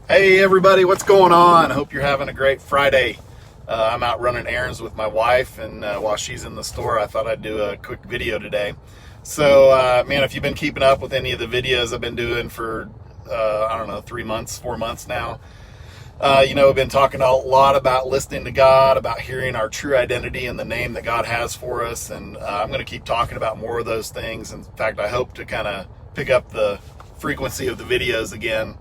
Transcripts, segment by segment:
Hey everybody, what's going on? I hope you're having a great Friday. I'm out running errands with my wife, and while she's in the store, I thought I'd do a quick video today. So, man, if you've been keeping up with any of the videos I've been doing for, I don't know, 3 months, 4 months now, we've been talking a lot about listening to God, about hearing our true identity and the name that God has for us, and I'm going to keep talking about more of those things. In fact, I hope to kind of pick up the frequency of the videos again,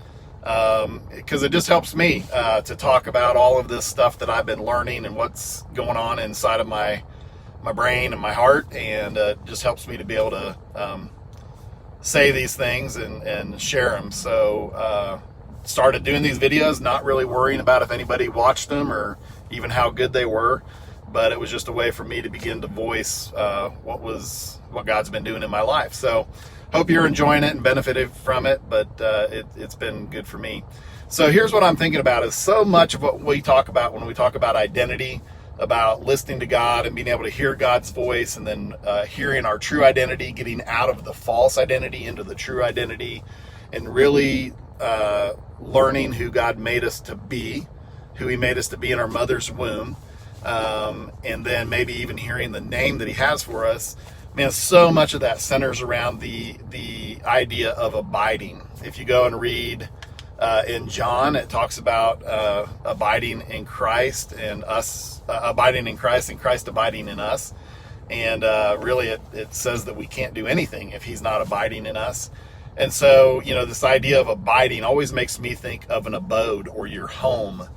because it just helps me to talk about all of this stuff that I've been learning and what's going on inside of my brain and my heart, and it just helps me to be able to say these things and share them. So started doing these videos, not really worrying about if anybody watched them or even how good they were, but it was just a way for me to begin to voice what God's been doing in my life. So hope you're enjoying it and benefited from it, but it's been good for me. So here's what I'm thinking about: is so much of what we talk about when we talk about identity, about listening to God and being able to hear God's voice, and then hearing our true identity, getting out of the false identity into the true identity, and really learning who God made us to be, who He made us to be in our mother's womb, and then maybe even hearing the name that He has for us. Man, so much of that centers around the idea of abiding. If you go and read in John, it talks about abiding in Christ and us abiding in Christ and Christ abiding in us. And really it says that we can't do anything if He's not abiding in us. And so, this idea of abiding always makes me think of an abode or your home.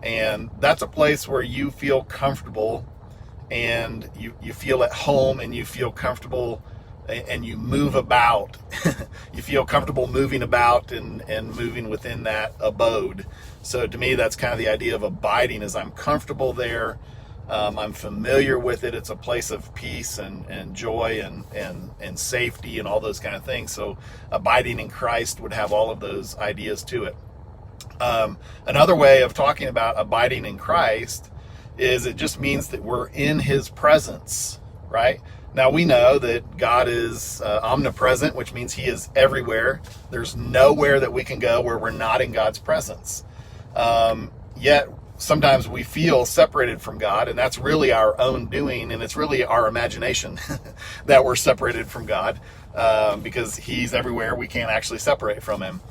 And that's a place where you feel comfortable and you feel at home and you feel comfortable and you move about. You feel comfortable moving about and moving within that abode. So to me, that's kind of the idea of abiding, is I'm comfortable there. I'm familiar with it. It's a place of peace and joy and safety and all those kind of things. So abiding in Christ would have all of those ideas to it. Another way of talking about abiding in Christ is it just means that we're in His presence, right? Now we know that God is omnipresent, which means He is everywhere. There's nowhere that we can go where we're not in God's presence. Yet sometimes we feel separated from God, and that's really our own doing, and it's really our imagination that we're separated from God, because He's everywhere. We can't actually separate from Him.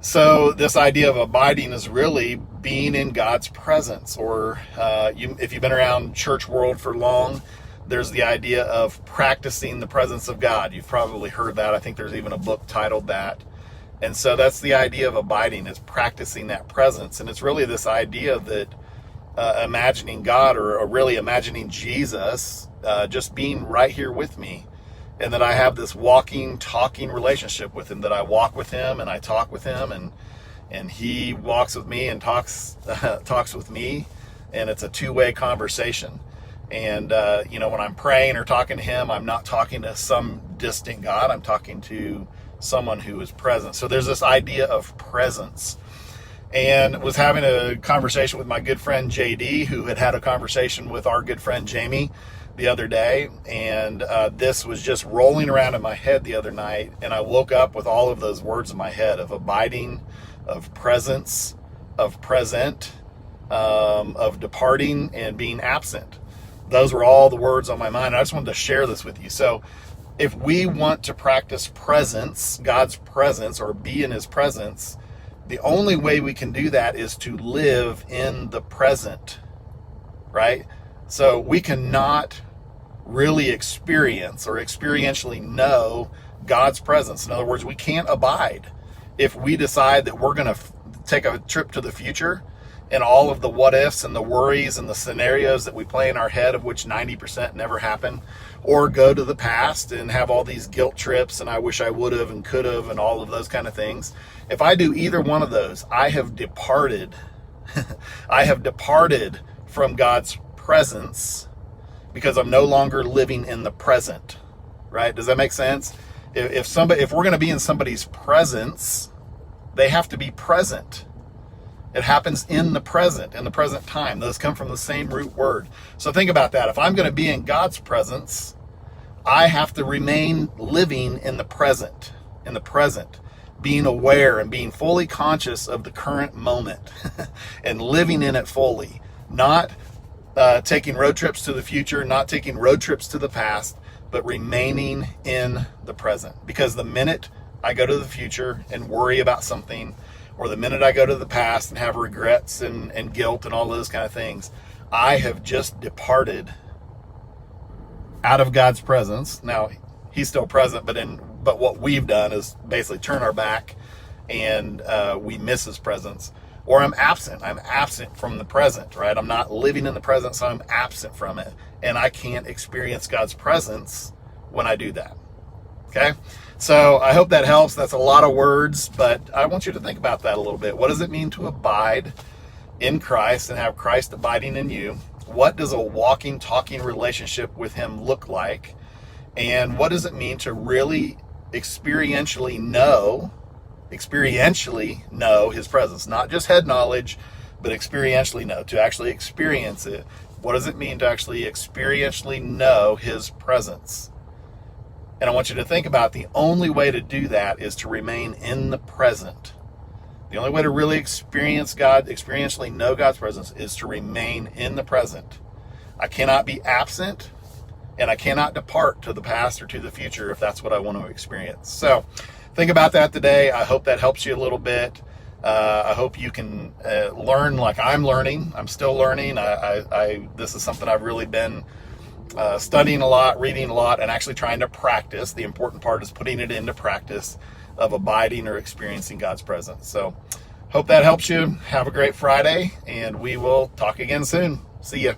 So this idea of abiding is really being in God's presence, or if you've been around church world for long, there's the idea of practicing the presence of God. You've probably heard that. I think there's even a book titled that. And so that's the idea of abiding, is practicing that presence. And it's really this idea that imagining God, or really imagining Jesus just being right here with me, and that I have this walking, talking relationship with Him, that I walk with Him and I talk with Him, and He walks with me and talks with me, and it's a two-way conversation. And when I'm praying or talking to Him, I'm not talking to some distant God. I'm talking to someone who is present. So there's this idea of presence. And was having a conversation with my good friend JD, who had a conversation with our good friend Jamie the other day, and this was just rolling around in my head the other night, and I woke up with all of those words in my head: of abiding, of presence, of present, of departing, and being absent. Those were all the words on my mind. I just wanted to share this with you. So if we want to practice presence, God's presence, or be in His presence, the only way we can do that is to live in the present, right? So we cannot really experience or experientially know God's presence. In other words, we can't abide if we decide that we're going to take a trip to the future, and all of the what ifs and the worries and the scenarios that we play in our head, of which 90% never happen, or go to the past and have all these guilt trips and I wish I would have and could have and all of those kind of things. If I do either one of those, I have departed. I have departed from God's presence, because I'm no longer living in the present, right? Does that make sense? If we're going to be in somebody's presence, they have to be present. It happens in the present time. Those come from the same root word. So think about that. If I'm going to be in God's presence, I have to remain living in the present. being aware and being fully conscious of the current moment and living in it fully, not taking road trips to the future, not taking road trips to the past, but remaining in the present. Because the minute I go to the future and worry about something, or the minute I go to the past and have regrets and guilt and all those kind of things, I have just departed out of God's presence. Now, he's still present, but what we've done is basically turn our back, and we miss his presence. Or I'm absent from the present, right? I'm not living in the present, so I'm absent from it. And I can't experience God's presence when I do that. Okay? So I hope that helps. That's a lot of words, but I want you to think about that a little bit. What does it mean to abide in Christ and have Christ abiding in you? What does a walking, talking relationship with him look like? And what does it mean to really experientially know his presence? Not just head knowledge, but experientially know, to actually experience it. What does it mean to actually experientially know his presence? And I want you to think about the only way to do that is to remain in the present. The only way to really experience God, experientially know God's presence, is to remain in the present. I cannot be absent, and I cannot depart to the past or to the future if that's what I want to experience. So think about that today. I hope that helps you a little bit. I hope you can learn like I'm learning. I'm still learning. This is something I've really been studying a lot, reading a lot, and actually trying to practice. The important part is putting it into practice of abiding or experiencing God's presence. So hope that helps you. Have a great Friday, and we will talk again soon. See ya.